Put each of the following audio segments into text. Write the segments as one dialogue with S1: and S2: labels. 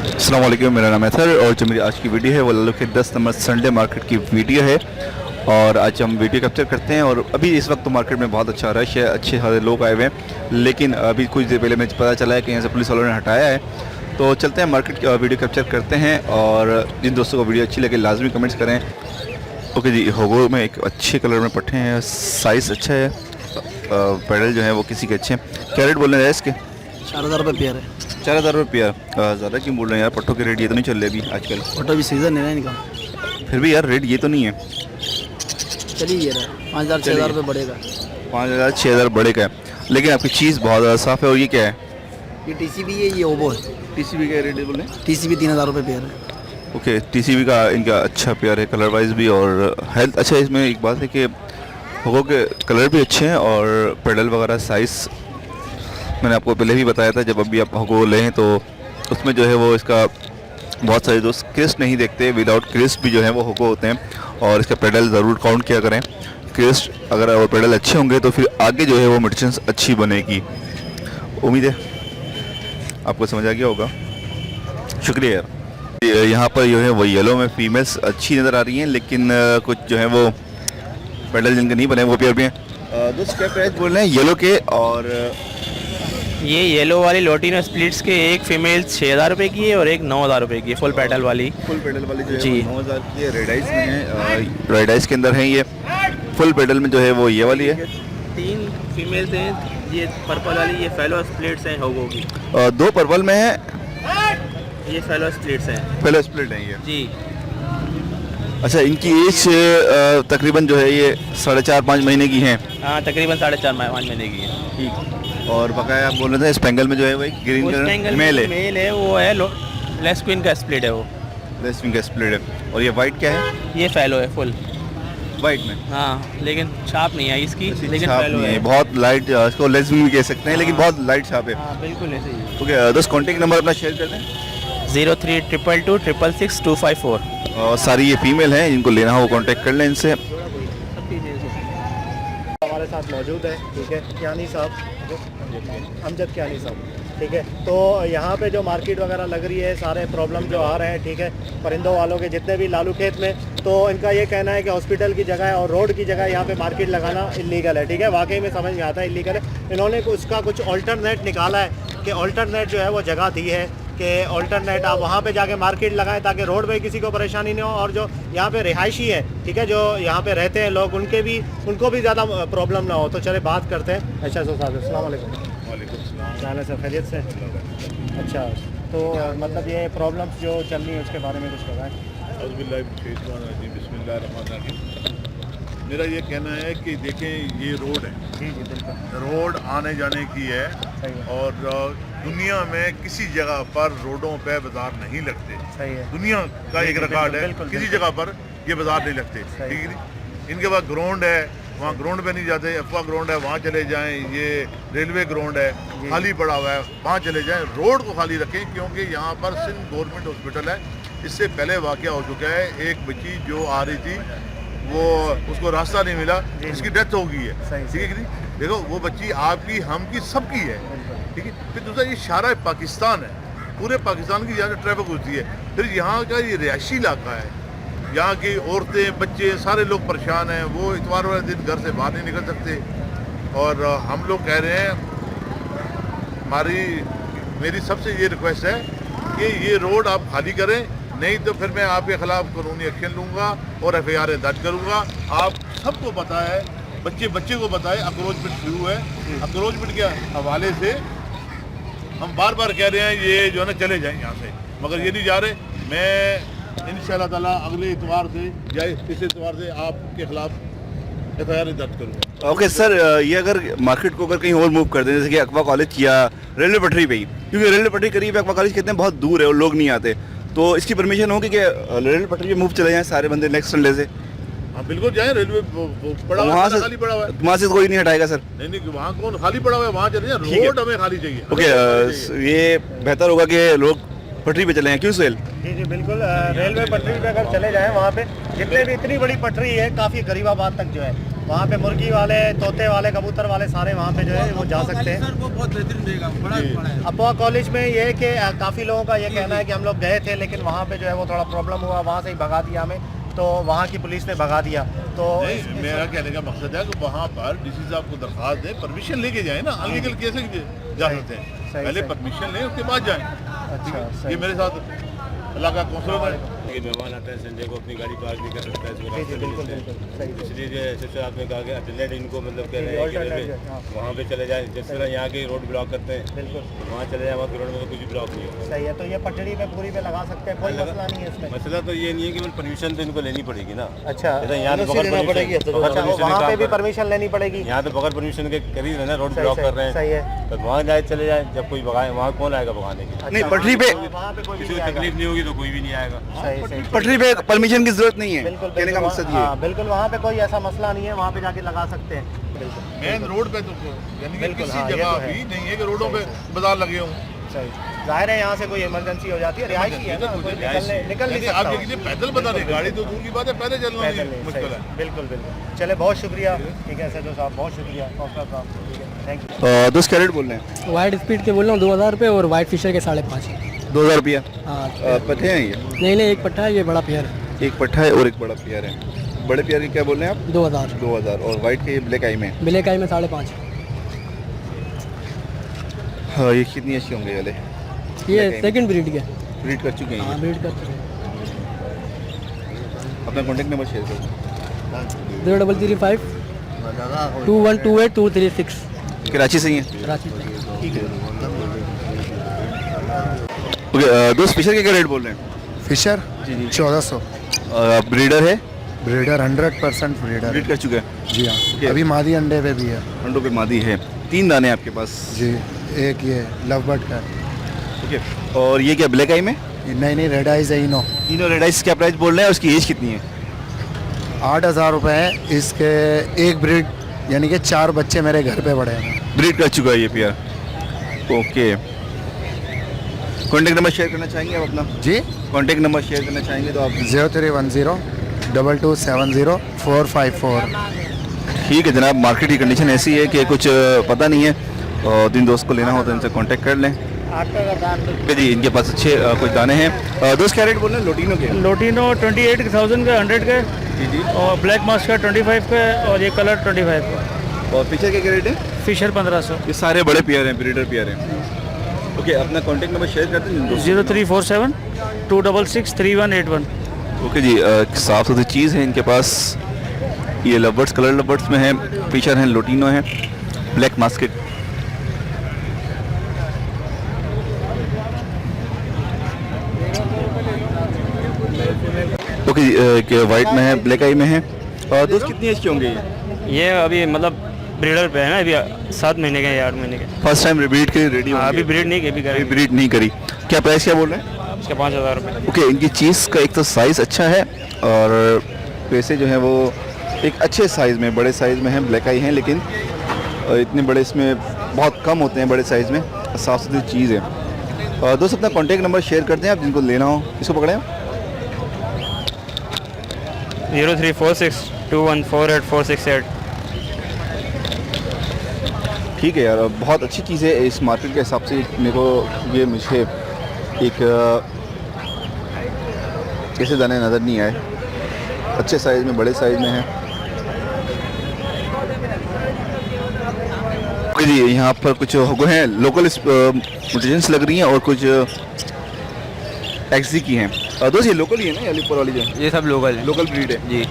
S1: अस्सलाम वालेकुम, मेरा नाम है सर और जो मेरी आज की वीडियो है वो लालू के 10 नंबर संडे मार्केट की वीडियो है। और आज हम वीडियो कैप्चर करते हैं और अभी इस वक्त तो मार्केट में बहुत अच्छा रश है, अच्छे सारे लोग आए हुए हैं। लेकिन अभी कुछ देर पहले मुझे पता चला है कि यहाँ से पुलिस वालों ने हटाया है। तो चलते हैं मार्केट की वीडियो कैप्चर करते हैं और जिन दोस्तों को वीडियो अच्छी लगे लाजमी कमेंट्स करें। ओके जी, होगो में एक अच्छे कलर में पट्टे हैं, साइज़ अच्छा है, पैडल जो है वो किसी के अच्छे हैं। क्या रेट बोल रहे हैं इसके?
S2: 4000 रुपये पेयर है।
S1: 4000 रुपये पेयर। ज़्यादा क्यों बोल रहे हैं यार, पट्टों के रेट ये तो नहीं चल रहे अभी आजकल।
S2: फोटो भी सीज़न है ना इनका,
S1: फिर भी यार रेट ये तो नहीं है।
S2: चलिए ये रहा 5000 6000 रुपये बढ़ेगा।
S1: 5000 6000 बड़े का है, लेकिन आपकी चीज़ बहुत ज़्यादा साफ़ है। और ये क्या है?
S2: ये टीसीबी है, ये ओबो है।
S1: टीसीबी का रेट बोल रहे हैं?
S2: टीसीबी 3000 रुपये पेयर है।
S1: ओके, टीसीबी का इनका अच्छा पेयर है, कलर वाइज भी और हेल्थ अच्छा है। इसमें एक बात है कि होगो के कलर भी अच्छे हैं और पेडल वगैरह साइज़ मैंने आपको पहले भी बताया था। जब अभी आप होगो लें तो उसमें जो है वो इसका बहुत सारे दोस्त क्रिस्ट नहीं देखते, विदाउट क्रिस्ट भी जो है वो होगो होते हैं। और इसका पेडल ज़रूर काउंट किया करें, क्रिस्ट अगर और पेडल अच्छे होंगे तो फिर आगे जो है वो मेडिसिन अच्छी बनेगी। उम्मीद है आपको समझ आ गया होगा। शुक्रिया यार। यहाँ पर जो है वो येलो में फीमेल्स अच्छी नज़र आ रही हैं, लेकिन कुछ जो है वो पेडल जिनके नहीं बने वो पेयर भी हैं। दोस्त क्या प्राइस बोल रहे हैं येलो के? और
S3: ये येलो वाली लोटिनो स्प्लिट्स के एक फीमेल 6000 रुपये की है और एक 9000 रुपये की है, फुल पेडल वाली।
S1: फुल पेडल वाली जो है
S3: जी।
S1: 9000 की है, रेड आइस में है, रेड आइस के अंदर है ये। फुल पेडल में जो है वो ये वाली है।
S3: 3 फीमेल्स हैं, ये पर्पल वाली, ये फेलो स्प्लिट्स हैं होगो की।
S1: 2 पर्पल में है,
S3: ये फेलो स्प्लिट्स हैं
S1: पहले स्प्लिट है ये।
S3: जी।
S1: अच्छा, इनकी एज तकरीबन जो है ये 4.5-5 महीने की हैं।
S3: हाँ, तकरीबन 4.5-5 महीने की है।
S1: ठीक। और बकाया आप बोल रहे थे स्पेंगल में जो है वो ग्रीन कलर मेल है,
S3: वो है लेस क्वीन का स्प्लिट है वो।
S1: लेसविंग का स्प्लिट है। और ये वाइट क्या है?
S3: ये फेलो है फुल
S1: वाइट में।
S3: हाँ, लेकिन छाप नहीं है इसकी, लेकिन
S1: छाप
S3: फेलो
S1: नहीं है,
S3: है।
S1: बहुत लाइट, इसको लेसविंग भी कह सकते हैं, लेकिन
S3: हाँ।
S1: बहुत लाइट छाप है।
S3: हाँ, बिल्कुल ऐसे ही।
S1: ओके, दोस्त कॉन्टेक्ट नंबर अपना शेयर कर दें।
S3: 0322666254।
S1: और सारी ये फीमेल हैं, जिनको लेना हो कांटेक्ट कर लें इनसे।
S4: हमारे साथ मौजूद है, ठीक है, कियानी साहब, अमजद कियानी साहब, ठीक है। तो यहाँ पे जो मार्केट वगैरह लग रही है, सारे प्रॉब्लम जो आ रहे हैं, ठीक है, परिंदों वालों के जितने भी लालू खेत में, तो इनका ये कहना है कि हॉस्पिटल की जगह और रोड की जगह यहाँ पे मार्केट लगाना इलीगल है, ठीक है। वाकई में समझ में आता है इलीगल है। इन्होंने उसका कुछ ऑल्टरनेट निकाला है कि ऑल्टरनेट जो है वो जगह दी है कि ऑल्टरनेट आप वहाँ पे जाके मार्केट लगाएं ताकि रोड पे किसी को परेशानी नहीं हो, और जो यहाँ पे रिहायशी है, ठीक है, जो यहाँ पे रहते हैं लोग, उनको भी ज़्यादा प्रॉब्लम ना हो। तो चले बात करते हैं। अच्छा साहब, अस्सलाम वालेकुम। क्या हाल है सर, खैरियत से? अच्छा, तो मतलब ये प्रॉब्लम्स जो चल रही है उसके बारे में कुछ बताएं।
S5: मेरा ये कहना है कि देखें, ये रोड है,
S4: जी जी बिल्कुल,
S5: रोड आने जाने की है।
S4: सही है,
S5: और दुनिया में किसी जगह पर रोडों पे बाजार नहीं लगते।
S4: सही है,
S5: दुनिया का एक
S4: बिल्कुल,
S5: रिकॉर्ड है,
S4: बिल्कुल,
S5: किसी
S4: बिल्कुल।
S5: जगह पर ये बाजार नहीं लगते।
S4: सही
S5: ठीक है जी। इनके पास ग्राउंड है, वहाँ ग्राउंड पे नहीं जाते, अफवा ग्राउंड है वहाँ चले जाएं, ये रेलवे ग्राउंड है खाली पड़ा हुआ है वहाँ चले जाएं। रोड को खाली रखें, क्योंकि यहाँ पर सिंध गवर्नमेंट हॉस्पिटल है। इससे पहले वाक़या हो चुका है, एक बच्ची जो आ रही थी वो उसको रास्ता नहीं मिला, उसकी डेथ हो गई है।
S4: सही,
S5: ठीक है कि नहीं? देखो, वो बच्ची आपकी, हम की, सबकी है, ठीक है। फिर दूसरा ये सारा पाकिस्तान है, पूरे पाकिस्तान की यहाँ से ट्रैफिक होती है। फिर यहाँ का ये रिहायशी इलाका है, यहाँ की औरतें बच्चे सारे लोग परेशान हैं। वो इतवार वाले दिन घर से बाहर नहीं निकल सकते। और हम लोग कह रहे हैं, मेरी सबसे ये रिक्वेस्ट है कि ये रोड आप खाली करें, नहीं तो फिर मैं आपके खिलाफ कानूनी एक्शन लूँगा और FIR दर्ज करूँगा। आप सबको पता है, बच्चे को पता है, अक्रोचमेंट शुरू है। अक्रोचमेंट के हवाले से हम बार बार कह रहे हैं ये जो है ना चले जाएं यहाँ से, मगर ये नहीं जा रहे। मैं इंशाअल्लाह ताला अगले इतवार से या इस इतवार से आपके खिलाफ FIR दर्ज करूँगा।
S1: ओके सर, ये अगर मार्केट को अगर कहीं और मूव कर दें, जैसे कि अक्वा कॉलेज या रेलवे पटरी पे ही, क्योंकि रेलवे पटरी करीब है, अक्वा कॉलेज कितने बहुत दूर है और लोग नहीं आते, तो इसकी परमिशन होगी कि रेलवे पटरी पे मूव चले जाएं सारे बंदे नेक्स्ट संडे से?
S5: हाँ बिल्कुल जाएं, रेलवे पड़ा हुआ
S1: वहाँ
S5: है,
S1: से
S5: खाली पड़ा हुआ है।
S1: वहाँ से कोई नहीं हटाएगा सर?
S5: नहीं, वहाँ कौन खाली पड़ा हुआ है, वहाँ चले जाएं।
S1: ठीक है।
S5: रोड हमें खाली चाहिए।
S1: ओके, ये बेहतर होगा कि लोग पटरी पे चले जाएं, क्यों सुहेल?
S4: जी जी बिल्कुल। रेलवे पटरी पे अगर चले जाएं, वहाँ पे जितने भी, इतनी बड़ी पटरी है, काफ़ी गरीबाबाद तक जो है, वहाँ पे मुर्गी वाले, तोते वाले, कबूतर वाले सारे वहाँ पे जो है वो जा सकते हैं।
S2: वो बहुत बेहतरीन रहेगा, बड़ा है।
S4: अपोआ कॉलेज में ये है कि काफ़ी लोगों का ये कहना है कि हम लोग गए थे लेकिन वहाँ पे जो है वो थोड़ा प्रॉब्लम हुआ, वहाँ से ही भगा दिया हमें, तो वहाँ की पुलिस ने भगा दिया। तो
S5: नहीं, मेरा कहने का मकसद है कि वहाँ पर डीसी साहब को दरखास्त दें, परमिशन लेके जाए ना, अनलीगल कैसे जा सकते हैं, पहले परमिशन लें उसके बाद जाएं।
S4: अच्छा,
S5: ये मेरे साथ अल्लाह का कौंसलर है।
S6: मेहमान आता है संडे को अपनी गाड़ी पार्क नहीं कर सकता है,
S4: जी बिल्कुल बिल्कुल सही।
S6: इसलिए जो है सबसे आपने कहा कि अल्टरनेट इनको मतलब कह रहे हैं कि रेलवे वहाँ पे चले जाएं, जिस तरह यहाँ के रोड ब्लॉक करते हैं
S4: बिल्कुल
S6: वहाँ चले जाएं, वहाँ की रोड में तो कुछ ब्लॉक नहीं हो।
S4: सही है, तो ये पटड़ी पे पूरी पे लगा सकते हैं, कोई मसला नहीं है इसमें।
S6: मसला तो ये नहीं है कि परमिशन तो इनको लेनी पड़ेगी ना।
S4: अच्छा,
S6: जैसे यहाँ तो बगैर
S4: वहाँ पे भी परमिशन लेनी पड़ेगी।
S6: यहाँ तो बगैर परमिशन के करीब है ना, रोड ब्लॉक कर रहे
S4: सही
S6: हैं,
S4: है।
S6: तो वहाँ जाए चले जाए, जब कोई भगाए वहाँ कौन आएगा भगाने के लिए?
S1: नहीं, पटरी पे
S4: वहाँ पे कोई भी
S6: किसी
S4: नहीं
S6: को
S4: आएगा।
S6: तकलीफ नहीं होगी तो कोई भी नहीं आएगा।
S4: सही सही,
S1: पटरी पे परमिशन की जरूरत नहीं है,
S4: बिल्कुल
S1: कहने का मकसद ये है।
S4: हाँ, बिल्कुल वहाँ पे कोई ऐसा मसला नहीं है, वहाँ पे जाके लगा सकते हैं। बिल्कुल
S5: मेन रोड पे तो यानी कि
S4: बिल्कुल,
S5: किसी
S4: हाँ, ये
S5: जगह
S4: तो है।
S5: भी नहीं है कि रोडों पे बाजार लगे हों।
S4: सही, जाहिर है यहाँ से कोई इमरजेंसी हो जाती है, रिहायशी है ना, कोई निकल नहीं
S5: आप
S4: सकता।
S5: ये कीजिए, पैदल बता रहे, गाड़ी तो दूर की बात है, पैदल चलना
S4: पैदल
S5: भी
S4: नहीं,
S5: मुश्किल
S4: सही,
S5: है।
S4: बिल्कुल बिल्कुल। चले, बहुत शुक्रिया, ठीक है सैदो साहब, बहुत शुक्रिया, कौंसलर साहब, ठीक है, थैंक यू।
S1: दोस्त क्या रेट बोल रहे हैं?
S2: वाइट स्पीड के बोल रहा हूँ 2000 रुपये और वाइट फिशर के 5.5।
S1: 2000 रुपया
S2: हाँ
S1: पट्टे हैं ये?
S2: नहीं नहीं, एक पट्टा है, ये बड़ा पेयर है।
S1: एक पट्टा है और एक बड़ा पेयर है। बड़े पेयर के क्या बोल रहे हैं आप?
S2: 2000।
S1: 2000 और वाइट के ब्लैक आई में?
S2: ब्लैक आई में 5.5।
S1: हाँ, ये कितनी अच्छी होंगे वाले?
S2: ये
S1: Black eye
S2: सेकंड ब्रीड के।
S1: रीड कर चुके हैं
S2: हाँ
S1: ये।
S2: ब्रीड करते हैं।
S1: अपना कॉन्टेक्ट नंबर शेयर करो।
S2: 0335 2128 236
S1: कराची से ही है?
S2: रांची से।
S1: ओके, दोस्त फिशर के क्या रेट बोल रहे हैं?
S7: फिशर
S1: जी जी।
S7: 1400।
S1: ब्रीडर है?
S7: ब्रीडर 100% ब्रीडर
S1: ब्रीड कर चुका है?
S7: जी हाँ, अभी मादी अंडे पे भी है।
S1: अंडों पे मादी है। 3 दाने आपके पास?
S7: जी, एक ये लव बर्ड का है।
S1: ओके, और ये क्या ब्लैक आई में?
S7: नहीं नहीं, रेड आइज है इनो।
S1: तीनों रेड आइस क्या प्राइस बोल रहे हैं और उसकी एज कितनी है?
S7: 8000 रुपये है इसके। एक ब्रीड यानी कि 4 बच्चे मेरे घर पे बड़े हैं।
S1: ब्रीड कर चुका है ये pair. Okay, contact number share करना चाहेंगे आप अपना?
S7: जी,
S1: कॉन्टेक्ट नंबर शेयर करना चाहेंगे तो आप?
S7: 0310 2270 454।
S1: ठीक है जनाब, मार्केट की कंडीशन ऐसी है कि कुछ पता नहीं है, और जिन दोस्त को लेना हो तो इनसे कांटेक्ट कर लें। ओके जी, इनके पास अच्छे कुछ दाने हैं। दोस्त क्या रेट बोल रहे हैं लोटिनो के?
S8: लोटिनो 28,000 का 100 का,
S1: जी जी।
S8: और ब्लैक मास्क का 25 का, और ये कलर 25 का।
S1: और फिशर के क्या रेट है?
S8: फिशर 1500।
S1: ये सारे बड़े पेयर हैं, ब्रीडर पेयर हैं। ओके, अपना कांटेक्ट नंबर शेयर करते हैं जिन दोस्तों को।
S8: 0347 266 3181।
S1: ओके जी, साफ़ सुथरी चीज़ है इनके पास। ये लवर्ड्स, कलर लवर्ड्स में है, फिशर हैं, लोटिनो है, ब्लैक मास्केट। ओके जी, एक वाइट में है, ब्लैक आई में है। और दोस्त कितनी एज के होंगे ये?
S8: अभी मतलब ब्रीडर पे है ना, अभी 7 महीने के या 8 महीने के।
S1: फर्स्ट टाइम ब्रीड के लिए रेडी होंगे?
S8: अभी ब्रीड नहीं की, अभी
S1: अभी ब्रीड नहीं करी। क्या प्राइस क्या बोल रहे हैं?
S8: इसका 5000 रुपये।
S1: ओके, इनकी चीज़ का एक तो साइज़ अच्छा है और पैसे जो हैं वो एक अच्छे साइज़ में, बड़े साइज़ में हैं, ब्लैक आई हैं, लेकिन इतने बड़े इसमें बहुत कम होते हैं बड़े साइज़ में। साफ़ सुथरी चीज़ है। और दोस्त अपना कॉन्टेक्ट नंबर शेयर करते हैं आप जिनको लेना हो। इसको पकड़ें।
S8: 0346 2148 468।
S1: ठीक है यार, बहुत अच्छी चीज़ है इस मार्केट के हिसाब से। मेरे को ये मुझे एक ऐसे दाने नज़र नहीं आए, अच्छे साइज़ में, बड़े साइज़ में है। ओके जी, यहाँ पर कुछ वो हैं लोकल म्यूटेशंस लग रही हैं और कुछ एक्सी की हैं। दोस्त ये लोकल ही है ना, ये ऊपर वाली जो?
S3: ये सब लोकल है
S1: लोकल ब्रीड है
S3: जी।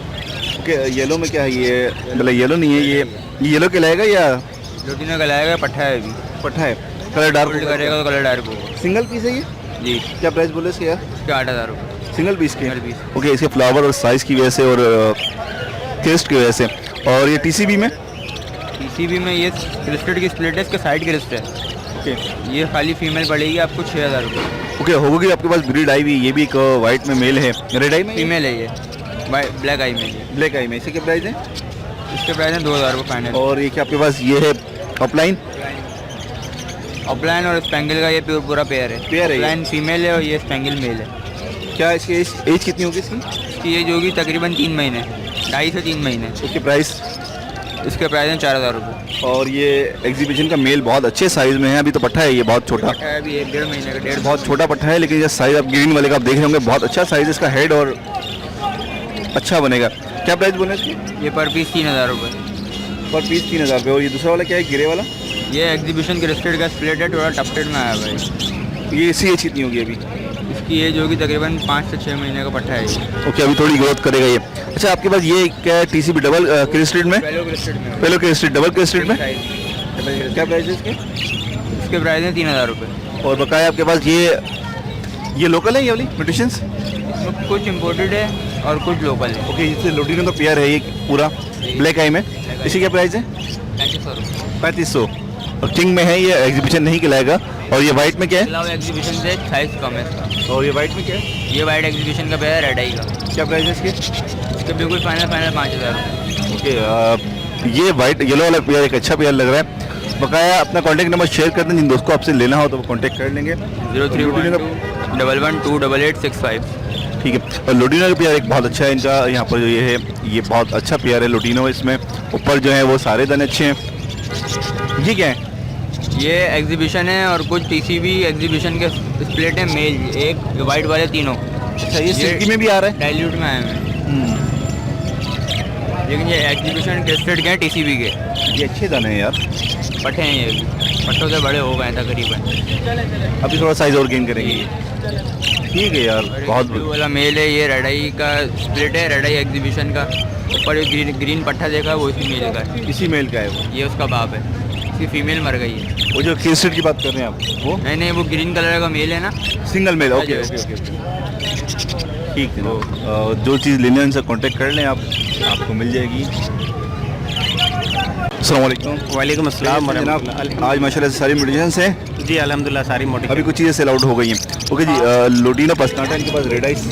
S1: ओके, येलो में क्या है ये? मतलब येलो नहीं है ये येलो कहलाएगा या
S3: लोटिनो का लाएगा, पट्ठा है अभी,
S1: पट्ठा है? कलर डार्क
S3: करेगा तो कलर डार्क होगा
S1: सिंगल पीस है ये?
S3: जी।
S1: क्या प्राइस बोले इसके यार?
S3: इसके 8000 रुपये
S1: सिंगल पीस के?
S3: Single piece.
S1: ओके, इसके फ्लावर और साइज़ की वजह से और टेस्ट की वजह से। और ये टीसीबी में?
S3: टीसीबी में ये क्रिस्टेड की स्प्लिट है, इसके साइड क्रिस्ट है।
S1: ओके
S3: ये खाली फीमेल पड़ेगी आपको 6000 रुपये।
S1: ओके, होगी आपके पास ब्रीड आई हुई, ये भी एक वाइट में मेल है, रेड आई में?
S3: फीमेल है ये, ब्लैक आई में ये।
S1: ब्लैक आई में। इसके क्या प्राइस है?
S3: इसके प्राइस है 2000 रुपये फाइनल।
S1: और ये क्या आपके पास ये है अपलाइन?
S3: अपलाइन और स्पेंगल का ये पूरा पेयर है।
S1: पेयर है ये?
S3: अपलाइन फीमेल है और ये स्पेंगल मेल है।
S1: क्या इसकी एज कितनी होगी इसकी?
S3: इसकी एज होगी तकरीबन 3 महीने, 2.5 से 3 महीने।
S1: उसकी प्राइस?
S3: इसके प्राइस हैं 4000 रुपये।
S1: और ये एग्जीबिशन का मेल बहुत अच्छे साइज़ में है, अभी तो पट्ठा है ये बहुत छोटा,
S3: है अभी 1-1.5 महीने का,
S1: बहुत छोटा पट्ठा है, लेकिन ये साइज़ आप ग्रीन वाले का आप देख रहे होंगे बहुत अच्छा साइज़ है इसका, हेड और अच्छा बनेगा। क्या प्राइस बोले इसकी?
S3: ये पर पीस 3000 रुपये।
S1: पर पीस 3000 रुपये। और ये दूसरा वाला क्या है, गिरे वाला?
S3: ये एग्जीबिशन के रेस्टेड का स्प्लिट है, थोड़ा टफ्टेड में आया भाई।
S1: ये इसी एज कितनी होगी अभी?
S3: इसकी एज होगी तकरीबन 5 से 6 महीने का पट्ठा है ये।
S1: ओके, अभी थोड़ी ग्रोथ करेगा ये। अच्छा, आपके पास ये क्या है, TCB डबल क्रिस्टेड में?
S3: पेलो क्रिस्टेड में।
S1: पेलो क्रिस्टेड, डबल क्रिस्टेड में
S3: डबल
S1: क्या प्राइस है इसके?
S3: इसके प्राइस हैं 3000 रुपये।
S1: और बकाया आपके पास ये लोकल है ये वाली म्यूटेशंस?
S3: इसमें कुछ इम्पोर्टेड है और कुछ लोकल है।
S1: ओके, इससे लोटिनो का पेयर है ये पूरा ब्लैक आई में, इसी क्या प्राइस है?
S3: 3500 रुपये।
S1: 3500। और किंग में है ये, एग्जीबिशन नहीं कहलाएगा। और ये वाइट में क्या है?
S3: अलावा एग्जीबिशन से साइज कम है इसका।
S1: और ये वाइट में क्या है?
S3: ये वाइट एग्जीबिशन का पेयर है रेड आई का।
S1: क्या प्राइस है इसके?
S3: इसके बिल्कुल फाइनल 5000 रुपये।
S1: ओके, ये वाइट येलो वाला पेयर एक अच्छा पेयर लग रहा है। बकाया अपना कॉन्टैक्ट नंबर शेयर कर दें, जिन दोस्त को आपसे लेना हो तो वो कॉन्टैक्ट कर लेंगे।
S3: 0312 112
S1: ठीक है। और लोटिनो का पेयर एक बहुत अच्छा है इनका, यहाँ पर जो ये है ये बहुत अच्छा पेयर है लोटिनो, इसमें ऊपर जो है वो सारे दाने अच्छे हैं। ये क्या है?
S3: ये एग्जीबिशन है और कुछ TCB एग्जीबिशन के स्प्लिट है मेल, एक वाइट वाले तीनों।
S1: अच्छा, ये सिल्की में भी आ रहा है?
S3: डाइल्यूट में आए हैं, लेकिन ये एग्जीबिशन क्रिस्टेड के हैं TCB के।
S1: ये अच्छे दाने हैं यार,
S3: पट्टे हैं ये भी, पट्टों से बड़े हो गए हैं तकरीबन।
S1: अभी थोड़ा साइज और गेन करेंगे ये। ठीक है यार, बहुत
S3: ब्लू वाला मेल है, ये रेड आई का स्प्लिट है, रेड आई एग्जीबिशन का। ऊपर ये ग्रीन पट्टा देखा वो इसी मेल का है।
S1: इसी मेल का है वो?
S3: ये उसका बाप है, इसकी फीमेल मर गई है।
S1: वो जो क्रिस्टेड की बात कर रहे हैं आप, वो
S3: नहीं वो ग्रीन कलर का मेल है ना,
S1: single male. Okay okay okay, ठीक है। तो जो चीज़ लेने उनसे कांटेक्ट कर लें आप, आपको मिल जाएगी। अस्सलाम वालेकुम।
S9: वालेकुम अस्सलाम
S1: जनाब, आज माशाल्लाह से सारी म्यूटेशंस हैं
S9: जी, अल्हम्दुलिल्लाह सारी मोटी।
S1: अभी कुछ चीज़ें सेल आउट हो गई हैं। ओके जी, लोटिनो पस्नाटा इनके पास रेड आइस,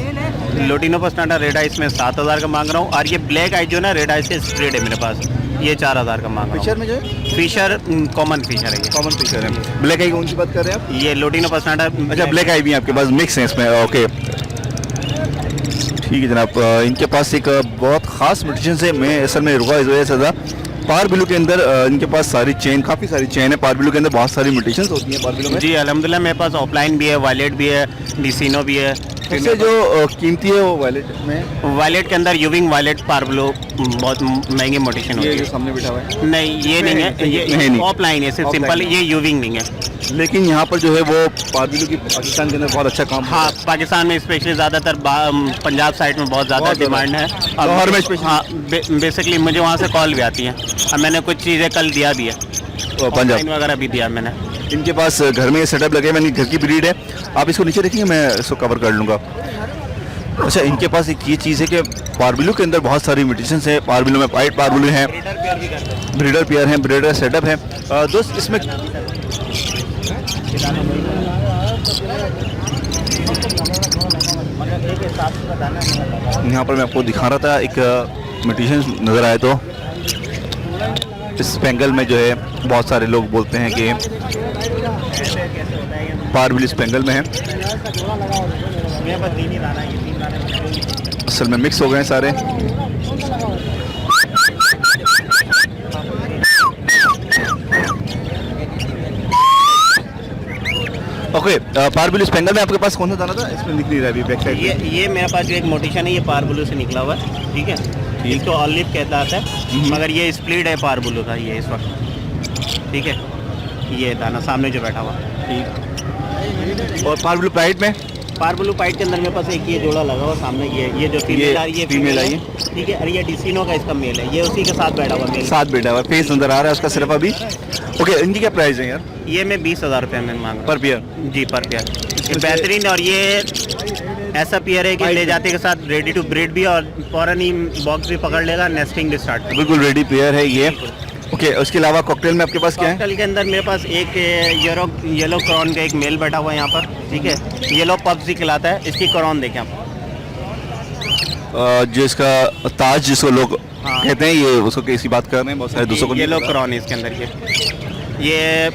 S9: लोटिनो पस्नाटा रेड आइस में 7000 का मांग रहा हूँ, और ये ब्लैक आई जो ना रेड आइस के स्प्रेड है मेरे पास, ये 4000 का मांग रहा
S1: फिशर में जो है
S9: हूँ। फिशर कॉमन फिशर है ये।
S1: कॉमन फिशर है। ब्लैक आई कौन सी बात कर रहे हैं आप?
S9: ये लोटिनो पस्नाटा।
S1: अच्छा, ब्लैक आई भी आपके पास मिक्स है इसमें। ओके ठीक है जनाब, इनके पास एक बहुत ख़ास म्यूटेशन है। मैं असल में रुका इस वजह से था, पार ब्लू के अंदर इनके पास सारी चेन, काफ़ी सारी चेन है। पार ब्लू के अंदर बहुत सारी म्यूटेशंस होती हैं पार ब्लू में।
S9: जी अल्हम्दुलिल्लाह, मेरे पास ऑफलाइन भी है, वायलेट भी है, डिसिनो भी है।
S1: सबसे जो कीमती है वो वायलेट में।
S9: वायलेट के अंदर यूविंग वायलेट पार ब्लू बहुत महंगी मोटिशन होती
S1: ये जो
S9: है।
S1: सामने बैठा हुआ है
S9: नहीं ये नहीं है, ये ऑफलाइन है, सिर्फ सिंपल, ये यूविंग नहीं है।
S1: लेकिन यहाँ पर जो है वो पार ब्लू की पाकिस्तान के अंदर बहुत अच्छा काम।
S9: हाँ, पाकिस्तान में स्पेशली ज़्यादातर पंजाब साइड में बहुत ज़्यादा डिमांड है।
S1: लाहौर में
S9: हाँ, बेसिकली मुझे वहाँ से कॉल भी आती है। अब मैंने कुछ चीज़ें कल दिया भी है,
S1: पंजाब
S9: वगैरह भी दिया मैंने।
S1: इनके पास घर में ये सेटअप लगे, मैंने घर की ब्रीड है। आप इसको नीचे रखेंगे, मैं इसको कवर कर लूँगा। अच्छा, इनके पास एक ये चीज़ है कि पारबिलू के अंदर बहुत सारी म्यूटेशंस है। पारबिलू में वाइट पारबिलू हैं, ब्रीडर पेयर हैं, ब्रीडर सेटअप है। दोस्त इसमें यहाँ पर मैं आपको दिखा रहा था, एक म्यूटेशन नज़र आए तो इस स्पेंगल में जो है बहुत सारे लोग बोलते हैं कि पारबिल स्पेंगल में है, असल में मिक्स हो गए सारे। ओके, पारबिल स्पेंगल में आपके पास कौन सा दाना था? इसमें लिख नहीं रहा अभी बैक साइड।
S9: ये मेरे पास जो एक मोटिशन है, ये पारबुलू से निकला हुआ है। ठीक है, एक तो ऑलिव कहता है, मगर ये स्प्लिट है पारबुलू का ये इस वक्त। ठीक है, ये दाना सामने जो बैठा हुआ।
S1: ठीक। और पारबिल प्राइड में?
S9: पारबुलू पाइट के अंदर मेरे पास एक ये जोड़ा लगा हुआ सामने, ये जो फीमेल आ रही है,
S1: फीमेल आई है।
S9: ठीक है, और ये डिसिनो का इसका मेल है, ये उसी के साथ बैठा हुआ मेल,
S1: साथ बैठा हुआ, फेस नजर आ रहा है उसका सिर्फ अभी। ओके, इनकी क्या प्राइस है यार?
S9: ये मैं 20,000 रुपये में मांग
S1: पर पेयर?
S9: जी, पर पेयर। ये बेहतरीन, और ये ऐसा पेयर है कि ले जाते के साथ रेडी टू ब्रीड भी, और फौरन ही बॉक्स भी पकड़ लेगा, नेस्टिंग भी स्टार्ट।
S1: बिल्कुल रेडी पेयर है ये। ओके, उसके अलावा कॉकटेल में आपके पास क्या है?
S9: कॉकटेल के अंदर मेरे पास एक येलो क्रॉन का एक मेल बैठा हुआ है यहाँ पर। ठीक है, येलो पब्जी खिलाता है, इसकी क्रॉन देखें आप,
S1: जो इसका ताज जिसको लोग कहते हैं, ये उसको कैसी बात कर रहे हैं, बहुत सारे दोस्तों को
S9: येलो क्रॉन है इसके अंदर। ये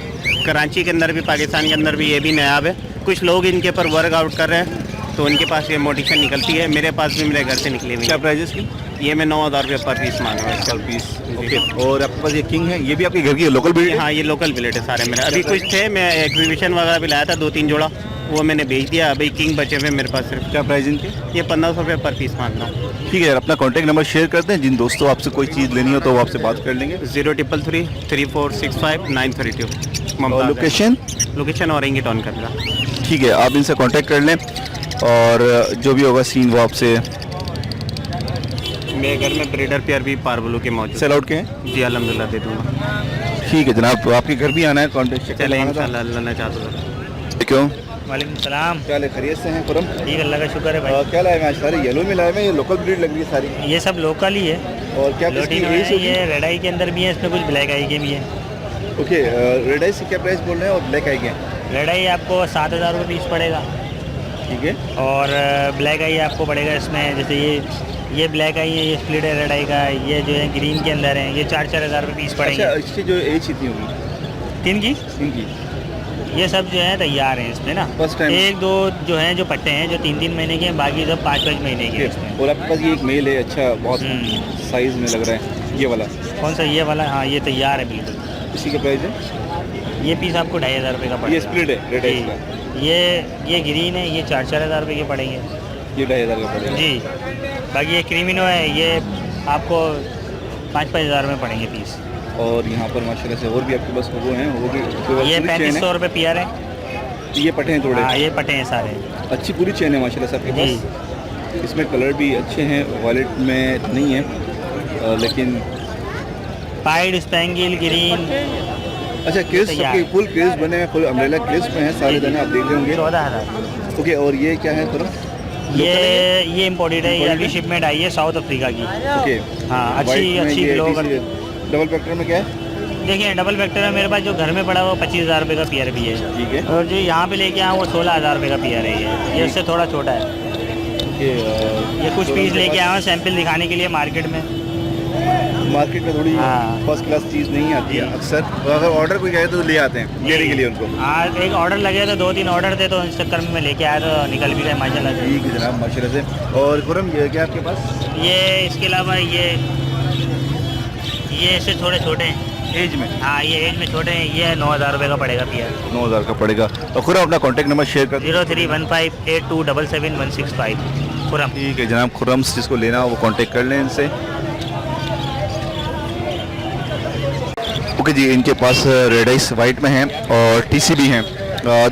S9: कराची के अंदर भी, पाकिस्तान के अंदर भी ये भी नायाब है। कुछ लोग इनके ऊपर वर्कआउट कर रहे हैं, तो उनके पास ये मोटिशन निकलती है। मेरे पास भी मेरे घर से निकली हुई।
S1: क्या प्राइस है इसकी?
S9: ये मैं 9,000 रुपये पर पीस मांग रहा हूँ इसका।
S1: Piece okay. और आपके पास ये किंग है, ये भी आपके घर की लोकल ब्रीड है?
S9: हाँ ये लोकल ब्रीड है सारे मेरे। अभी कुछ थे, मैं एग्जीबिशन वगैरह भी लाया था 2-3 जोड़ा, वो मैंने बेच दिया। अभी किंग बचे हुए मेरे पास सिर्फ।
S1: क्या प्राइस इनके?
S9: ये 1500 रुपये पर पीस मांग रहा हूँ।
S1: ठीक है यार, अपना कॉन्टैक्ट नंबर शेयर करते हैं, जिन दोस्तों आपसे कोई चीज़ लेनी हो तो वो आपसे बात कर लेंगे।
S9: 033 3465 932।
S1: और लोकेशन?
S9: लोकेशन औरंगी टाउन कर रहा।
S1: ठीक है, आप इनसे कांटेक्ट कर लें और जो भी होगा सीन वो आपसे।
S9: मेरे घर में ब्रीडर पेयर भी पारबुलू के मौजूद।
S1: सेल आउट के हैं?
S9: जी अल्हम्दुलिल्लाह दे दूँगा।
S1: ठीक है जनाब, आपके घर भी आना है, कॉन्टेक्ट
S9: चले इंशाल्लाह, अल्लाह ने चाहता था।
S1: क्यों?
S8: वालेकुम सलाम।
S1: क्या ले, खैरियत से हैं खुरम?
S8: ठीक, अल्लाह का शुक्र है भाई।
S1: क्या लाए हैं आज? सारे येलो में लाए हैं, ये लोकल ब्रीड लग रही है सारी।
S8: ये सब लोकल ही है।
S1: और क्या
S8: लोटिनो है, ये रेड आई के अंदर भी है, इसमें कुछ ब्लैक आई के भी है।
S1: ओके, रेड आई से क्या प्राइस बोल रहे हैं और ब्लैक आई के?
S8: रेड आई आपको 7,000 रुपये पीस पड़ेगा।
S1: ठीक है।
S8: और ब्लैक आई आपको पड़ेगा इसमें, जैसे ये ब्लैक आई है, ये स्प्लिट है रेड आई का, ये जो है ग्रीन के अंदर है, ये 4-4 हज़ार रुपये पीस पड़ेंगे।
S1: अच्छा, इसकी जो एज कितनी होगी
S8: किन की?
S1: इनकी?
S8: ये सब जो है तैयार हैं इसमें ना।
S1: First time?
S8: 1-2 जो हैं जो पट्टे हैं जो 3-3 महीने के हैं, बाकी सब 5-5 महीने के हैं इसमें।
S1: और आपके पास ये एक मेल है, अच्छा बहुत साइज़ में लग रहा है ये वाला।
S8: कौन सा? ये वाला? हाँ ये तैयार है बिल्कुल।
S1: इसी का प्राइस है?
S8: ये पीस आपको 2,500 रुपये का पड़ेगा।
S1: ये स्प्लिट है रेड आई का?
S8: ये ग्रीन है, ये 4-4 हज़ार रुपये के पड़ेंगे।
S1: ये 2,500 का पड़ेगा
S8: जी। बाकी ये क्रीमिनो है, ये आपको 5-5 हज़ार में पड़ेंगे पीस।
S1: और यहाँ पर माशाल्लाह से और भी आपके पास वो हैं, वो भी
S8: ये 3,500 रुपये पेयर है।
S1: ये पटे हैं थोड़े?
S8: हाँ ये पटे हैं सारे।
S1: अच्छी पूरी चेन है माशाल्लाह से आपके पास। इसमें कलर भी अच्छे हैं, वॉलेट में नहीं है लेकिन
S8: पाइड, स्पेंगिल, ग्रीन।
S1: अच्छा, क्रिस्प आपके फुल क्रिस्प बने हैं, फुल अम्ब्रेला क्रिस्प में है सारे दाने, आप देख रहे होंगे।
S8: 14,000।
S1: ओके, और ये क्या है थोड़ा?
S8: ये इम्पोर्टेड है, ये अभी शिपमेंट आई है साउथ अफ्रीका की।
S1: ओके।
S8: हाँ अच्छी ग्लो कर।
S1: डबल फैक्टर में क्या है?
S8: देखिए डबल फैक्टर में मेरे पास जो घर में पड़ा है वो 25,000 रुपये का पेयर भी है।
S1: ठीक है।
S8: और जो यहाँ पे लेके आया वो 16,000 रुपये का पेयर है। ये उससे थोड़ा छोटा है। ये कुछ पीस लेके आया हूँ सैंपल दिखाने के लिए मार्केट में
S1: थोड़ी
S8: हाँ।
S1: फर्स्ट क्लास चीज़ नहीं आती है अक्सर, तो अगर ऑर्डर कोई आए तो ले आते हैं लेने के लिए उनको।
S8: आज एक ऑर्डर लगे तो 2-3 ऑर्डर थे, तो इस चक्कर में मैं लेके आया तो निकल भी गए माशाल्लाह से।
S1: ठीक है जनाब, माशाल्लाह से। और खुरम ये क्या आपके पास?
S8: ये इसके अलावा ये इससे थोड़े छोटे हैं
S1: एज में?
S8: हाँ ये एज में छोटे हैं। ये 9,000 रुपये का पड़ेगा पेयर।
S1: 9,000 का पड़ेगा। और खुरम अपना कॉन्टैक्ट नंबर शेयर कर।
S8: 03158277 खुरम।
S1: ठीक है जनाब, खुरम जिसको लेना हो वो कांटेक्ट कर लें इनसे। ओके जी, इनके पास रेड आइस वाइट में हैं और टीसी भी हैं।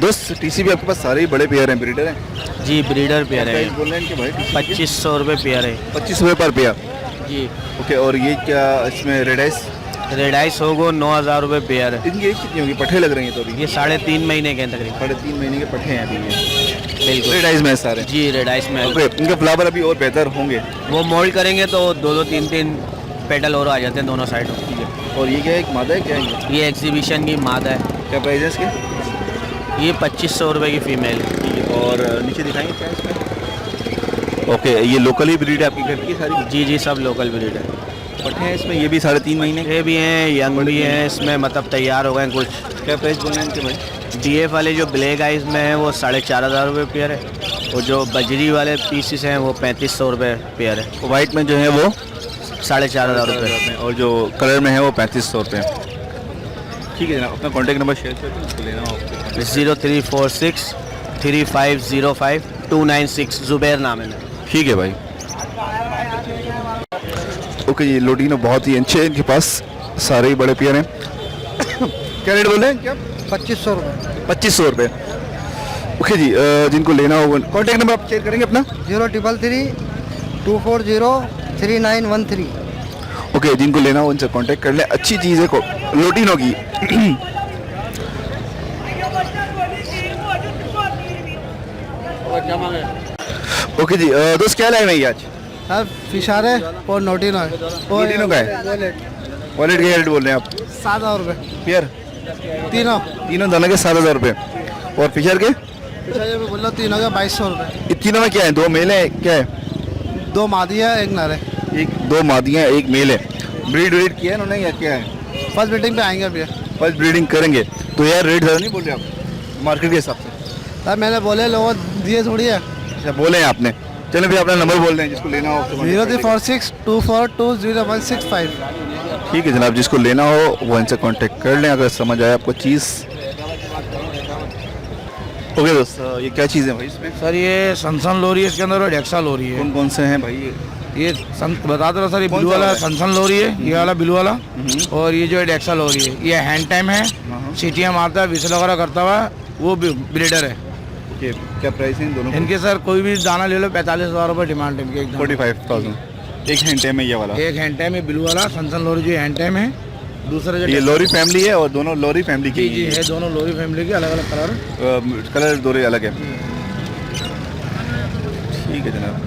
S1: दोस्त टीसी भी आपके पास सारे ही बड़े पेयर हैं, ब्रीडर हैं?
S3: जी ब्रीडर पेयर है।
S1: बोल रहे हैं इनके भाई?
S3: 2500 रुपये पेयर है।
S1: 25 रुपये पर पेयर?
S3: जी।
S1: ओके, और ये क्या इसमें रेड आइस?
S3: रेड आइस होगो 9,000 रुपये पेयर है।
S1: इनकी एज कितनी होगी? पट्टे लग रही हैं तो अभी?
S3: ये 3.5 महीने के हैं तकरीबन।
S1: 3.5 महीने के पट्टे हैं अभी ये?
S3: बिल्कुल
S1: रेड आइस में सारे?
S3: जी रेड आइस में।
S1: ओके, इनके फ्लावर अभी और बेहतर होंगे?
S3: वो मोल्ड करेंगे तो 2-2 3-3 पेटल और आ जाते हैं दोनों साइड।
S1: ठीक है। और ये क्या है, एक मादा है क्या है?
S3: ये एग्जीबिशन की मादा है।
S1: क्या प्राइस है इसके?
S3: ये 2500 रुपये की फीमेल है।
S1: ठीक है। और नीचे दिखाएंगे क्या इसमें? ओके, ये लोकल ही ब्रीड है आपके घर की सारी?
S3: जी जी सब लोकल ब्रीड है।
S1: पट्टे हैं इसमें? ये भी 3.5 महीने
S3: ये भी हैं, यंग भी हैं, इसमें मतलब तैयार हो गए कुछ।
S1: क्या प्राइस बोल रहे हैं इनके भाई?
S3: डीएफ वाले जो ब्लैक आइज में हैं वो 4,500 रुपये पेयर है, और जो बजरी वाले पीसेस हैं वो 3,500 रुपये पेयर है।
S1: वाइट में जो है वो
S3: 4,500 रुपये,
S1: और जो कलर में है वो 3,500 रुपये। ठीक है जनाब, अपना कॉन्टैक्ट नंबर शेयर करके उसको लेना हो आपसे।
S3: 0346 3505 296 जुबैर नाम है मेरा।
S1: ठीक है भाई। ओके, ये लोटिनो बहुत ही अच्छे हैं, इनके पास सारे ही बड़े पेयर हैं। क्या रेट बोल रहे हैं? क्या
S7: 2500 रुपये?
S1: 2500 रुपये। ओके जी, जिनको लेना होगा कॉन्टैक्ट नंबर आप शेयर करेंगे अपना?
S7: 033 240 3913।
S1: ओके, जिनको लेना हो उनसे कांटेक्ट कर लें, अच्छी चीज़ है लोटिनो की। ओके जी, दोस्त क्या लाए हैं आज?
S7: सर फिशार है और नोटिनो है।
S1: नोटिनो का है? वॉलेट का रेट बोल रहे हैं आप?
S7: 7,000 रुपये
S1: पेयर? तीनों दाना के 7,000 रुपये। और फिशर के?
S7: फिशार में बोल रहा तीनों का 2,200 रुपये।
S1: ये तीनों में क्या है? 2 मेल है, क्या है?
S7: 2 मादिया 1 नर है।
S1: 2 मादियाँ 1 मेल है। ब्रीड किया है उन्होंने या क्या है?
S7: फर्स्ट ब्रीडिंग पे आएंगे अभी।
S1: फर्स्ट ब्रीडिंग करेंगे तो यार रेट ज़्यादा नहीं बोल रहे आप मार्केट के हिसाब से?
S7: सर मैंने बोले लोगों दिए थोड़ी है।
S1: अच्छा, बोले हैं आपने? चलिए भैया अपना नंबर बोल दें जिसको लेना हो आपसे contact
S7: 0346242016
S1: ठीक है जनाब, जिसको लेना हो वो इनसे कांटेक्ट कर लें अगर समझ आए आपको चीज़। ओके दोस्त, ये क्या चीज़ है भाई इसमें?
S2: सर ये सनसन लोरी है इसके अंदर और डेक्सा लोरी है।
S1: कौन कौन से हैं भाई ये?
S2: बता दो सर, ये
S1: कौन
S2: ब्लू
S1: सा
S2: वाला
S1: वाला है?
S2: सनसन लोरी है, ये वाला ब्लू वाला, और ये जो है डेक्सा लोरी है। ये हैंड टाइम है, सीटियाँ मारता है, विसल वगैरह करता हुआ, वो ब्रीडर है।
S1: ओके, क्या प्राइस है इन दोनों?
S2: इनके सर कोई भी दाना ले लो 45,000 रुपये डिमांड है इनकी। एक
S1: 45,000 एक हैंड टाइम है ये वाला।
S2: एक हैंड टाइम है ब्लू वाला सनसन लोरी जो हैंड टाइम है। दूसरा जो
S1: ये लोरी फैमिली है और दोनों लोरी फैमिली की
S2: जी है, दोनों लोरी फैमिली के अलग अलग कलर।
S1: कलर दोनों अलग है। ठीक है जनाब,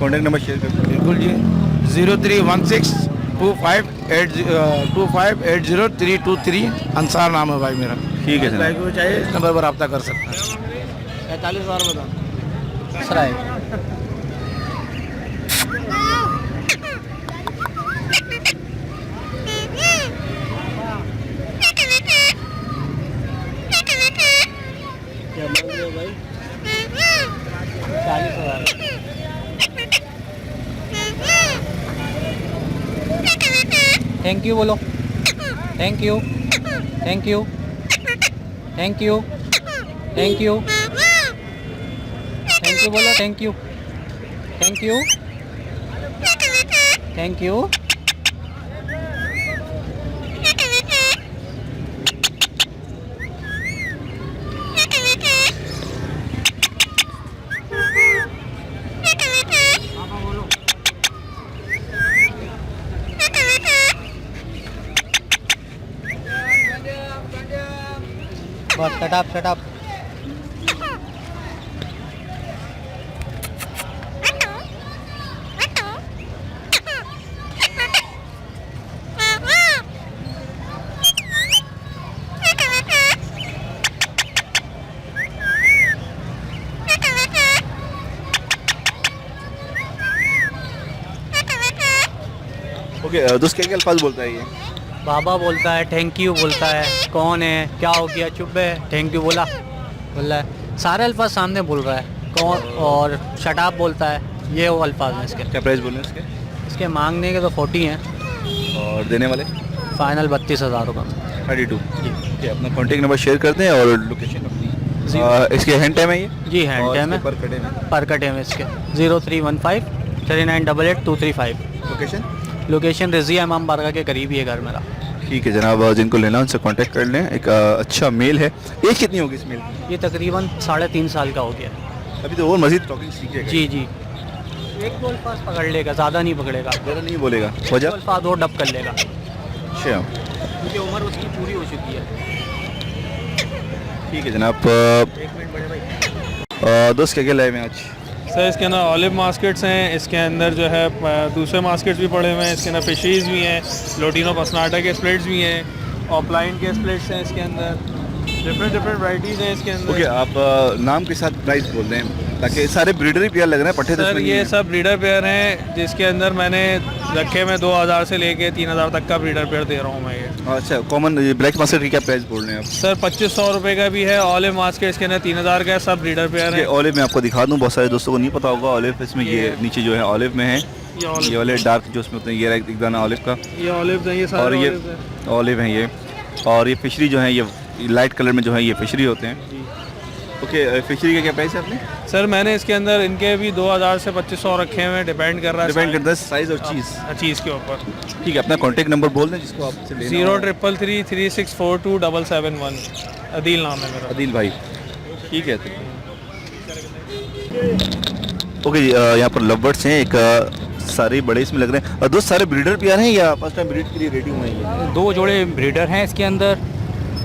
S1: कॉन्टेक्ट नंबर शेयर कर दीजिए।
S2: बिल्कुल जी, 031625802323 अंसार नाम है भाई मेरा।
S1: ठीक है जनाब,
S2: भाई को चाहिए इस नंबर पर रब्ता कर सकते हैं। 45,000 बता सराय।
S8: क्या बोल रहे हो भाई? 40,000। थैंक यू बोलो। Thank you, thank you, thank you, thank you, thank you बोलो। Thank you, thank you, thank you. बस shut up, shut up.
S1: Okay दोस्त क्या क्या अल्फाज बोलता है ये?
S8: बाबा बोलता है, थैंक यू बोलता है, कौन है, क्या हो गया, चुप है, थैंक यू बोला बोल रहा है। सारे अल्फाज सामने बोल रहा है। कौन और शट अप बोलता है, ये वो अल्फाज हैं इसके।
S1: क्या प्राइस बोले इसके?
S8: इसके मांगने के तो 40 हैं
S1: और देने वाले?
S8: फाइनल 32,000 रुपये।
S1: 32 जी। ठीक है, अपना कॉन्टेक्ट नंबर शेयर करते हैं और लोकेशन अपनी। इसके हैंड टाइम है ये?
S8: जी हैंड टाइम है,
S1: पर कटे में
S8: पर कटे में इसके। 0315 3988 235।
S1: लोकेशन?
S8: लोकेशन रज़िया इमाम बारगाह के करीब ही है घर मेरा।
S1: ठीक है जनाब, जिनको लेना उनसे कांटेक्ट कर लें। एक अच्छा मेल है। एज कितनी होगी इस मेल की?
S8: ये तकरीबन 3.5 साल का हो गया।
S1: अभी तो और मजीद टॉकिंग सीखेगा।
S8: जी जी, एक दो अल्फाज पकड़ लेगा, ज़्यादा नहीं पकड़ेगा।
S1: ज़्यादा नहीं बोलेगा।
S8: दो
S1: वजह?
S8: अल्फाज और डब कर लेगा
S1: अच्छा,
S8: क्योंकि उम्र उसकी पूरी हो चुकी है।
S1: ठीक है जनाब।
S8: एक मिनट बड़े भाई।
S1: दोस्त क्या क्या लाए हैं आज?
S10: सर इसके अंदर ऑलिव मास्केट्स हैं, इसके अंदर जो है दूसरे मास्केट्स भी पड़े हुए हैं, इसके अंदर फिशीज़ भी हैं, लोटिनो पसनाटा के स्प्लिट्स भी हैं, ऑफलाइन के स्प्लिट्स हैं, इसके अंदर डिफरेंट वैराइटीज़ हैं इसके अंदर।
S1: ओके, आप नाम के साथ प्राइस बोल दें ताकि सारे ब्रीडर ही पेयर लग रहे हैं। पट्टे तो
S10: सर
S1: इसमें नहीं
S10: ये
S1: हैं।
S10: सब ब्रीडर पेयर हैं, जिसके अंदर मैंने रखे में 2,000 से लेके 3,000 तक का ब्रीडर पेयर दे रहा हूँ मैं ये।
S1: अच्छा, कॉमन ब्लैक मास्केट की क्या प्राइस बोल रहे हैं आप?
S10: सर 2,500 रुपये का भी है, ऑलिव मास्केट इसके अंदर 3,000 का है, सब ब्रीडर पेयर
S1: ये
S10: है।
S1: ऑलिव में आपको दिखा दूं, बहुत सारे दोस्तों को नहीं पता होगा ऑलिव इसमें ये नीचे जो है ऑलिव में है, ये वाले डार्क जो उसमें होते हैं, ये रहा एक दाना ऑलिव का,
S10: ये ऑलिव हैं, ये
S1: और
S10: सारे
S1: ये
S10: ऑलिव हैं।
S1: ऑलिव हैं ये, और ये फिशरी जो है ये लाइट कलर में जो है ये फिशरी होते हैं। ओके, फिशरी का क्या प्राइस है आपने?
S10: सर मैंने इसके अंदर इनके भी 2,000 से 2,500 रखे हुए हैं, डिपेंड कर रहा है
S1: डिपेंड करता है साइज़ और
S10: चीज़ के ऊपर।
S1: ठीक है, अपना कॉन्टेक्ट नंबर बोल दें जिसको आपसे लेना हो।
S10: 0333364277 अदील नाम है मेरा।
S1: अदील भाई, ठीक है। ओके जी, यहाँ पर लव बर्ड्स हैं, एक सारे बड़े इसमें लग रहे हैं। और दोस्त सारे ब्रीडर पेयर हैं या फर्स्ट टाइम ब्रीड के लिए रेडी हुए हैं ये?
S11: 2 जोड़े ब्रीडर हैं इसके अंदर,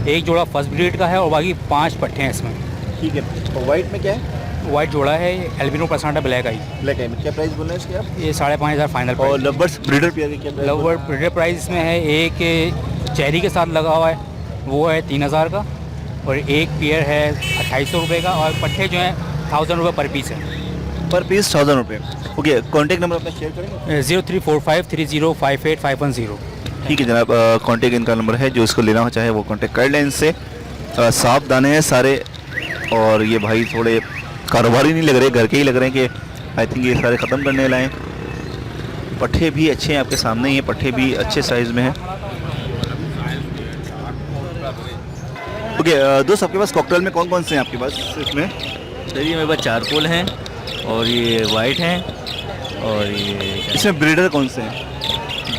S11: एक जोड़ा फर्स्ट ब्रीड का है और बाकी 5 पट्टे हैं इसमें।
S1: ठीक है, और वाइट में क्या है?
S11: वाइट जोड़ा है, एल्बिनो पसनाटा ब्लैक आई।
S1: ब्लैक आई में क्या प्राइस बोल रहे हैं इसके आप?
S11: ये 5,500 फाइनल
S1: और
S11: price.
S1: Love birds breeder pair के क्या price?
S11: Love bird breeder price इसमें है, एक चेरी के साथ लगा हुआ है वो है 3,000 का, और एक पेयर है 2,800 रुपये का, और पट्टे जो हैं 1,000 रुपये पर पीस है।
S1: पर पीस 1,000 रुपये। ओके, कॉन्टेक्ट नंबर अपना शेयर करेंगे?
S11: 0345305510।
S1: ठीक है जनाब, कॉन्टेक्ट इनका नंबर है, जो इसको लेना हो चाहे वो कॉन्टेक्ट कर लें इनसे। साफ दाने हैं सारे, और ये भाई थोड़े कारोबारी नहीं लग रहे, घर के ही लग रहे हैं कि आई थिंक ये सारे ख़त्म करने लाएँ। पट्टे भी अच्छे हैं आपके सामने ही, पट्टे भी अच्छे साइज़ में हैं। ओके दोस्त, आपके पास कॉकटेल में कौन कौन से हैं आपके पास इसमें?
S3: सर ये मेरे पास चारकोल हैं और ये वाइट हैं और ये
S1: इसमें ब्रीडर कौन से हैं?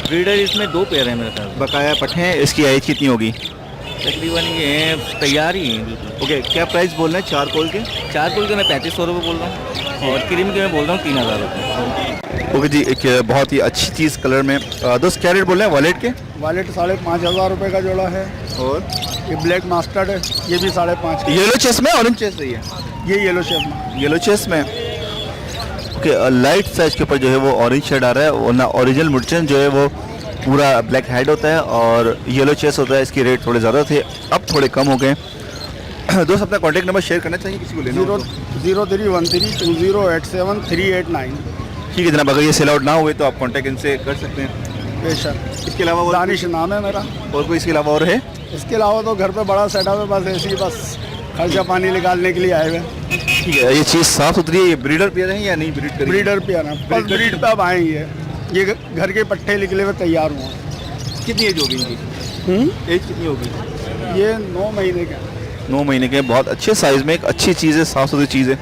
S3: ब्रीडर इसमें 2 पेयर हैं मेरे पास।
S1: बकाया पट्टे हैं, इसकी एज कितनी होगी?
S3: तकरीबन ये तैयार ही हैं बिल्कुल।
S1: ओके, क्या प्राइस बोल रहे हैं चारकोल के?
S3: चारकोल के मैं 3500 रुपये बोल रहा हूँ और क्रीम के मैं बोल रहा हूँ 3000 रुपये।
S1: ओके जी, एक बहुत ही अच्छी चीज़ कलर में। दोस्त क्या रेट बोल रहे हैं वॉलेट के?
S7: वॉलेट 5,500 रुपये का जोड़ा है।
S1: और
S7: ये ब्लैक मास्टर्ड है, ये भी 5,500।
S1: येलो चेस में, ऑरेंज चेस रही है?
S7: ये येलो शेप में।
S1: येलो चेस में। ओके, लाइट साइज के ऊपर जो है वो ऑरेंज शेड आ रहा है, वरना ओरिजिनल मुर्चन जो है वो पूरा ब्लैक हेड होता है और येलो चेस होता है। इसके रेट थोड़े ज़्यादा थे, अब थोड़े कम हो गए। दोस्त अपना कॉन्टैक्ट नंबर शेयर करना चाहिए किसी को लेना हो तो?
S7: 031320873889।
S1: ठीक है जनाब, अगर ये सेल आउट ना हुए तो आप कॉन्टैक्ट इनसे कर सकते हैं।
S7: बेशक।
S1: इसके अलावा और
S7: दानिश नाम है मेरा।
S1: और कोई इसके अलावा और है?
S7: इसके अलावा तो घर पे बड़ा सेटअप है, बस ऐसे ही बस खर्चा पानी निकालने के लिए आए हुए।
S1: ठीक है, ये चीज़ साफ़ सुथरी है। ये ब्रीडर पेयर है या नहीं ब्रीड?
S7: ब्रीडर पेयर है, बस ब्रीड पे अब आएंगे। ये घर के पट्टे निकले हुए तैयार हुए।
S1: कितनी एज होगी इनकी? एज कितनी होगी?
S7: ये 9 महीने के।
S1: 9 महीने के, बहुत अच्छे साइज़ में, एक अच्छी चीज़ है, साफ़ सुथरी चीज़ है।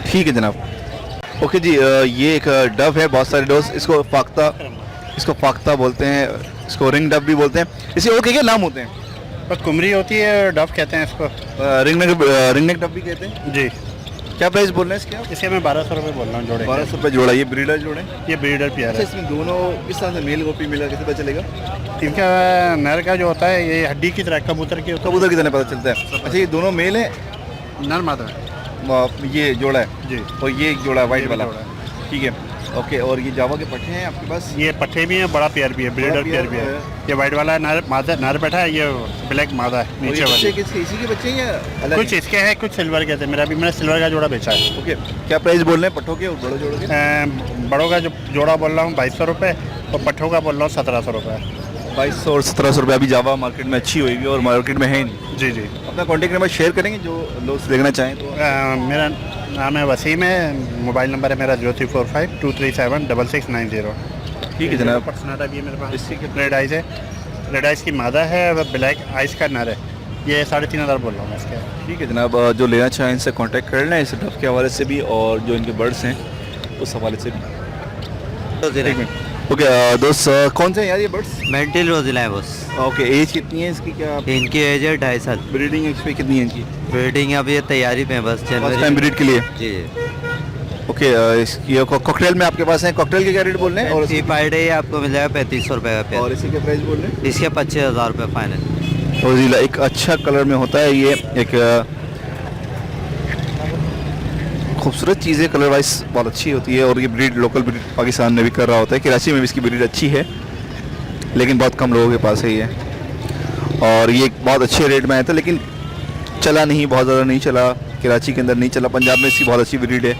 S1: ठीक है जनाब। ओके जी, ये एक डव है, बहुत सारे दोस्त इसको फाख्ता बोलते हैं, इसको रिंग डव भी बोलते हैं। इसे और क्या नाम होते हैं?
S7: बस कुमरी होती है, डव कहते हैं इसको।
S1: रिंग नेक डव भी कहते हैं
S7: जी।
S1: क्या प्राइस बोल रहे हैं इसके?
S7: इसे मैं 1200 रुपये बोल रहा हूँ जोड़े।
S1: 1200 रुपये जोड़ा। ये ब्रीडर जोड़े?
S7: ये ब्रीडर पेयर है।
S1: इसमें दोनों किस तरह से मेल को फीमेल का कैसे पता चलेगा?
S7: इनका नर का जो होता है ये हड्डी की तरह, कबूतर की
S1: की तरह पता चलता है। अच्छा, ये दोनों मेल है?
S7: नर मादा
S1: ये जोड़ा है
S7: जी,
S1: और ये एक जोड़ा है वाइट वाला। ठीक है, ओके। और ये जावा के पट्टे हैं आपके पास?
S7: ये पट्टे भी हैं, बड़ा पेयर भी है, ब्रीडर पेयर भी है। ये वाइट वाला नर बैठा है, ये ब्लैक मादा है नीचे वाली।
S1: इसी के बच्चे हैं या अलग?
S7: कुछ इसके हैं, कुछ सिल्वर के थे। मैंने सिल्वर का जोड़ा बेचा है।
S1: ओके, क्या प्राइस बोल रहे हैं पट्टों के और बड़ों जोड़ों के?
S7: बड़ों का जो जोड़ा बोल रहा हूँ 2200 रुपये और पट्टों का बोल रहा हूँ 1700 रुपये।
S1: 2200 और 1700 रुपये। अभी जावा मार्केट में अच्छी होगी और मार्केट में है नहीं।
S7: जी जी।
S1: अपना कॉन्टैक्ट नंबर शेयर करेंगे जो लोग देखना चाहें तो?
S7: मेरा नाम है वसीम है, मोबाइल नंबर है मेरा 0345237690।
S1: ठीक है जनाब।
S7: पर्सनाटा भी है मेरे पास। इसकी रेड आइस है, रेड आइस की मादा है, ब्लैक आइस का नर है। ये 3500 बोल रहा हूँ मैं इसके।
S1: ठीक है जनाब, जो लेना चाहें इनसे कांटेक्ट कर लें, इस डफ के हवाले से भी और जो इनके बर्ड्स हैं उस हवाले से भी। ओके दोस्त, कौन से हैं यार ये बर्ड्स?
S3: मेंटल रोजिला है बस।
S1: ओके, एज कितनी है इसकी? क्या
S3: इनकी एज है 2.5 साल।
S1: ब्रीडिंग एज पे कितनी है इनकी?
S3: ब्रीडिंग अब ये तैयारी पे है बस,
S1: फर्स्ट टाइम ब्रीड के लिए?
S3: जी।
S1: ओके, इसकी कॉकटेल में आपके पास है, कॉकटेल के क्या रेट बोल रहे हैं? और
S3: पर डे आपको मिल जाएगा 3500 रुपये का पेयर।
S1: और इसी के प्राइस बोल रहे हैं?
S3: इसके 25,000 रुपये फाइनल।
S1: रोजिला एक अच्छा कलर में होता है, ये एक खूबसूरत चीज़ है, कलर वाइज बहुत अच्छी होती है। और ये ब्रीड लोकल ब्रीड पाकिस्तान में भी कर रहा होता है, कराची में भी इसकी ब्रीड अच्छी है लेकिन बहुत कम लोगों के पास है ये। और ये बहुत अच्छे रेट में आया था लेकिन चला नहीं, बहुत ज़्यादा नहीं चला, कराची के अंदर नहीं चला। पंजाब में इसकी बहुत अच्छी ब्रीड है।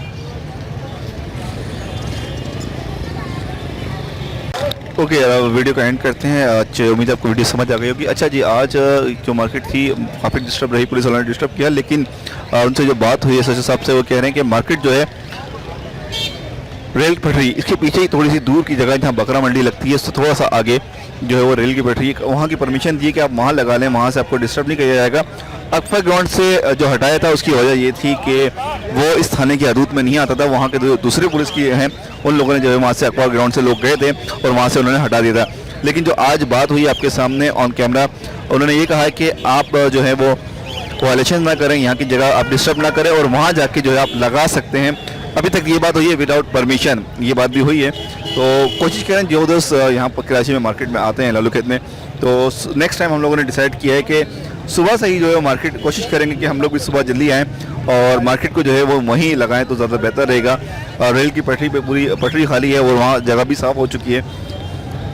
S1: ओके, वीडियो का एंड करते हैं। आज उम्मीद है आपको वीडियो समझ आ गई होगी। अच्छा जी, आज जो मार्केट थी काफ़ी डिस्टर्ब रही, पुलिस वालों ने डिस्टर्ब किया, लेकिन उनसे जो बात हुई है सचिव साहब से, वो कह रहे हैं कि मार्केट जो है रेल पटरी, इसके पीछे ही थोड़ी सी दूर की जगह जहाँ बकरा मंडी लगती है, उससे थोड़ा सा आगे जो है वो रेल की पटरी, वहाँ की परमिशन दी कि आप वहाँ लगा लें, वहाँ से आपको डिस्टर्ब नहीं किया जाएगा। अक्फा ग्राउंड से जो हटाया था उसकी वजह ये थी कि वो इस थाने की हदूद में नहीं आता था। वहाँ के जो दूसरे पुलिस की हैं उन लोगों ने जो है वहाँ से अक्फा ग्राउंड से लोग गए थे और वहाँ से उन्होंने हटा दिया था। लेकिन जो आज बात हुई आपके सामने ऑन कैमरा, उन्होंने ये कहा कि आप जो है वो वायलेशन ना करें, यहाँ की जगह आप डिस्टर्ब ना करें और वहाँ जाके जो है आप लगा सकते हैं। अभी तक ये बात हुई है विदाउट परमिशन, ये बात भी हुई है। तो कोशिश करें जो दोस्त यहाँ पर कराची में मार्केट में आते हैं लालूखेत में, तो नेक्स्ट टाइम हम लोगों ने डिसाइड किया है कि सुबह से ही जो है मार्केट कोशिश करेंगे कि हम लोग भी सुबह जल्दी आएँ और मार्केट को जो है वो वहीं लगाएं तो ज़्यादा बेहतर रहेगा। और रेल की पटरी पे पूरी पटरी खाली है और वहाँ जगह भी साफ़ हो चुकी है,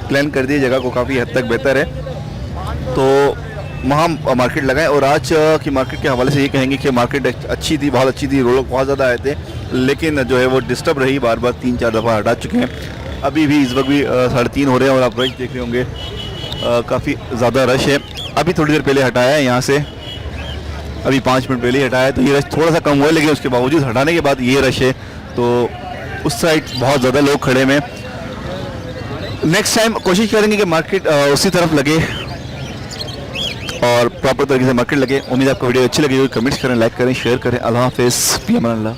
S1: प्लान कर दिए जगह को काफ़ी हद तक बेहतर है, तो वहाँ मार्केट लगाएं। और आज की मार्केट के हवाले से ये कहेंगे कि मार्केट अच्छी थी, बहुत अच्छी थी, लोग बहुत ज़्यादा आए थे, लेकिन जो है वो डिस्टर्ब रही, बार बार 3-4 दफ़ा हटा चुके हैं। अभी भी इस वक्त भी 3:30 हो रहे हैं और आप रश देख रहे होंगे, काफ़ी ज़्यादा रश है। अभी थोड़ी देर पहले हटाया है यहाँ से, अभी 5 मिनट पहले ही हटाया, तो ये रश थोड़ा सा कम हुआ है, लेकिन उसके बावजूद हटाने के बाद ये रश है। तो उस साइड बहुत ज़्यादा लोग खड़े में। नेक्स्ट टाइम कोशिश करेंगे कि मार्केट उसी तरफ लगे और प्रॉपर तरीके से मार्केट लगे। उम्मीद आपको वीडियो अच्छी लगी होगी। कमेंट्स करें, लाइक करें, शेयर करें। अल्लाह हाफिज़, फी अमान अल्लाह।